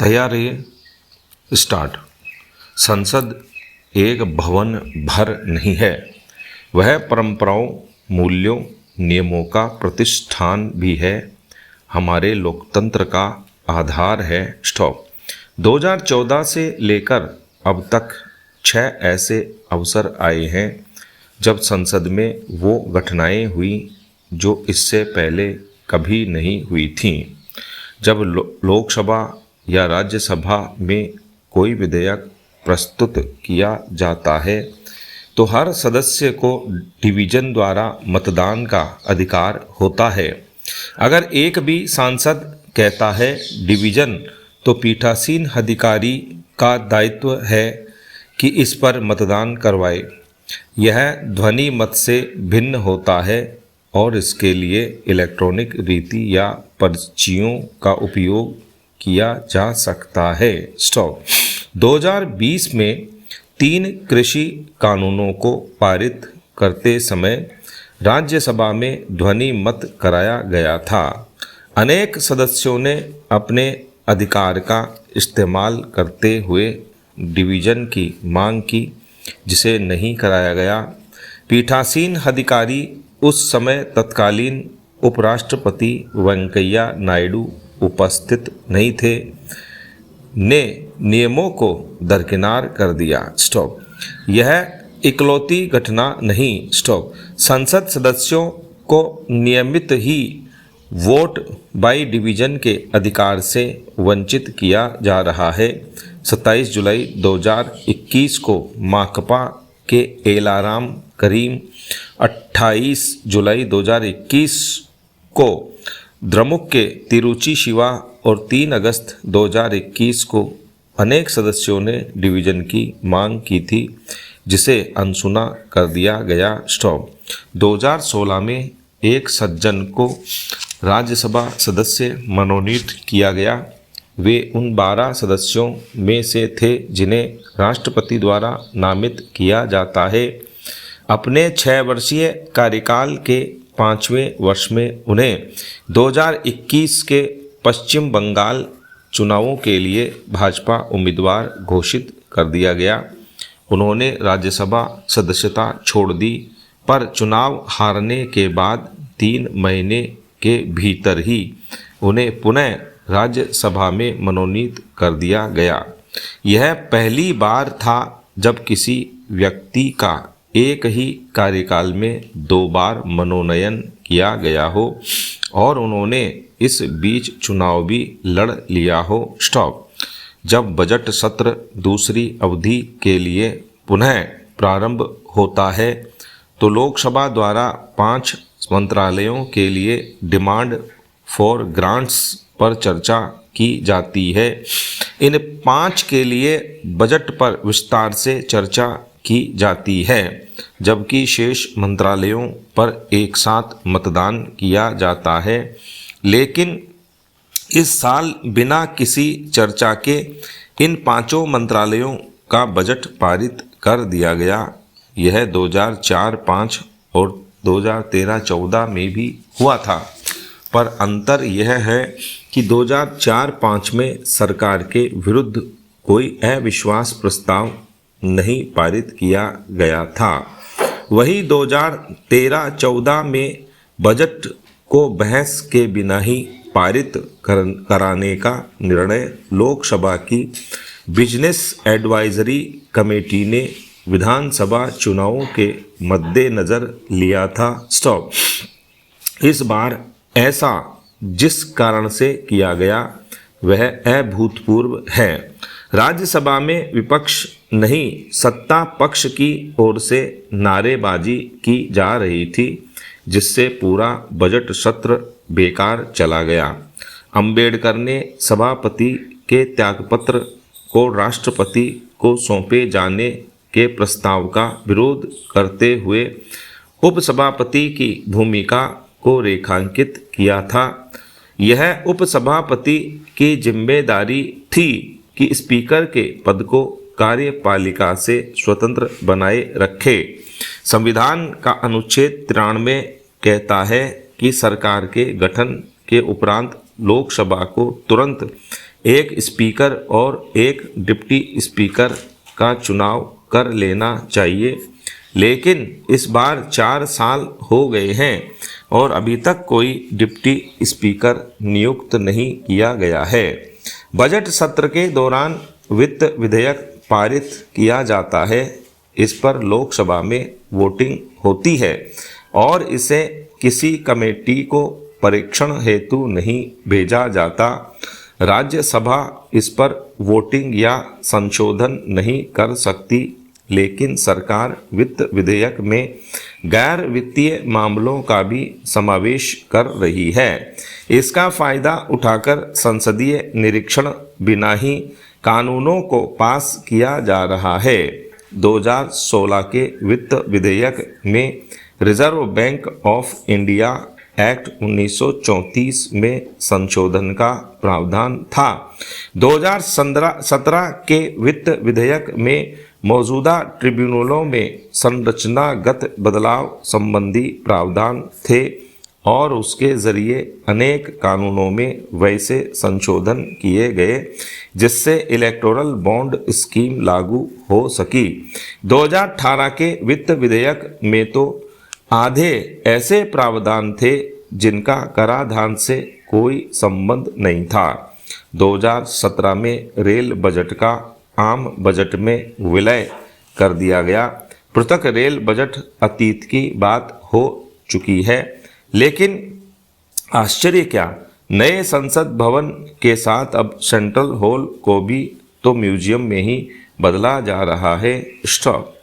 तैयार रहिए। स्टार्ट। संसद एक भवन भर नहीं है, वह परंपराओं, मूल्यों, नियमों का प्रतिष्ठान भी है, हमारे लोकतंत्र का आधार है। स्टॉप। 2014 से लेकर अब तक 6 ऐसे अवसर आए हैं जब संसद में वो घटनाएं हुई जो इससे पहले कभी नहीं हुई थीं। जब लोकसभा या राज्यसभा में कोई विधेयक प्रस्तुत किया जाता है तो हर सदस्य को डिवीजन द्वारा मतदान का अधिकार होता है। अगर एक भी सांसद कहता है डिवीजन, तो पीठासीन अधिकारी का दायित्व है कि इस पर मतदान करवाए। यह ध्वनि मत से भिन्न होता है और इसके लिए इलेक्ट्रॉनिक रीति या पर्चियों का उपयोग किया जा सकता है। स्टॉप। 2020 में 3 कृषि कानूनों को पारित करते समय राज्यसभा में ध्वनि मत कराया गया था। अनेक सदस्यों ने अपने अधिकार का इस्तेमाल करते हुए डिवीजन की मांग की, जिसे नहीं कराया गया। पीठासीन अधिकारी उस समय तत्कालीन उपराष्ट्रपति वेंकैया नायडू उपस्थित नहीं थे, ने नियमों को दरकिनार कर दिया। स्टॉप। यह इकलौती घटना नहीं। स्टॉप। संसद सदस्यों को नियमित ही वोट बाय डिवीजन के अधिकार से वंचित किया जा रहा है। 27 जुलाई 2021 को माकपा के एलाराम करीम, 28 जुलाई 2021 को द्रमुक के तिरुचि शिवा और 3 अगस्त 2021 को अनेक सदस्यों ने डिवीजन की मांग की थी, जिसे अनसुना कर दिया गया। स्टॉप। 2016 में एक सज्जन को राज्यसभा सदस्य मनोनीत किया गया। वे उन 12 सदस्यों में से थे जिन्हें राष्ट्रपति द्वारा नामित किया जाता है। अपने 6 वर्षीय कार्यकाल के 5वें वर्ष में उन्हें 2021 के पश्चिम बंगाल चुनावों के लिए भाजपा उम्मीदवार घोषित कर दिया गया। उन्होंने राज्यसभा सदस्यता छोड़ दी, पर चुनाव हारने के बाद 3 महीने के भीतर ही उन्हें पुनः राज्यसभा में मनोनीत कर दिया गया। यह पहली बार था जब किसी व्यक्ति का एक ही कार्यकाल में 2 बार मनोनयन किया गया हो और उन्होंने इस बीच चुनाव भी लड़ लिया हो। स्टॉप। जब बजट सत्र दूसरी अवधि के लिए पुनः प्रारंभ होता है तो लोकसभा द्वारा 5 मंत्रालयों के लिए डिमांड फॉर ग्रांट्स पर चर्चा की जाती है। इन 5 के लिए बजट पर विस्तार से चर्चा की जाती है, जबकि शेष मंत्रालयों पर एक साथ मतदान किया जाता है। लेकिन इस साल बिना किसी चर्चा के इन 5 मंत्रालयों का बजट पारित कर दिया गया। यह 2004-05 और 2013-14 में भी हुआ था, पर अंतर यह है कि 2004-05 में सरकार के विरुद्ध कोई अविश्वास प्रस्ताव नहीं पारित किया गया था। वही 2013-14 में बजट को बहस के बिना ही पारित कराने का निर्णय लोकसभा की बिजनेस एडवाइजरी कमेटी ने विधानसभा चुनावों के मद्देनज़र लिया था। स्टॉप। इस बार ऐसा जिस कारण से किया गया वह अभूतपूर्व है। राज्यसभा में विपक्ष नहीं, सत्ता पक्ष की ओर से नारेबाजी की जा रही थी, जिससे पूरा बजट सत्र बेकार चला गया। अंबेडकर ने सभापति के त्यागपत्र को राष्ट्रपति को सौंपे जाने के प्रस्ताव का विरोध करते हुए उपसभापति की भूमिका को रेखांकित किया था। यह उपसभापति की जिम्मेदारी थी कि स्पीकर के पद को कार्यपालिका से स्वतंत्र बनाए रखे। संविधान का अनुच्छेद 93 कहता है कि सरकार के गठन के उपरांत लोकसभा को तुरंत एक स्पीकर और एक डिप्टी स्पीकर का चुनाव कर लेना चाहिए, लेकिन इस बार 4 साल हो गए हैं और अभी तक कोई डिप्टी स्पीकर नियुक्त नहीं किया गया है। बजट सत्र के दौरान वित्त विधेयक पारित किया जाता है, इस पर लोकसभा में वोटिंग होती है और इसे किसी कमेटी को परीक्षण हेतु नहीं भेजा जाता। राज्यसभा इस पर वोटिंग या संशोधन नहीं कर सकती, लेकिन सरकार वित्त विधेयक में गैर वित्तीय मामलों का भी समावेश कर रही है। इसका फायदा उठाकर संसदीय निरीक्षण बिना ही कानूनों को पास किया जा रहा है। 2016 के वित्त विधेयक में reserve bank of India act 1934 में संशोधन का प्रावधान था। 2017 के वित्त विधेयक में मौजूदा ट्रिब्यूनलों में संरचनागत बदलाव संबंधी प्रावधान थे और उसके ज़रिए अनेक कानूनों में वैसे संशोधन किए गए जिससे इलेक्टोरल बॉन्ड स्कीम लागू हो सकी। 2018 के वित्त विधेयक में तो आधे ऐसे प्रावधान थे जिनका कराधान से कोई संबंध नहीं था। 2017 में रेल बजट का आम बजट में विलय कर दिया गया। पृथक रेल बजट अतीत की बात हो चुकी है, लेकिन आश्चर्य क्या, नए संसद भवन के साथ अब सेंट्रल हॉल को भी तो म्यूजियम में ही बदला जा रहा है। स्टॉप।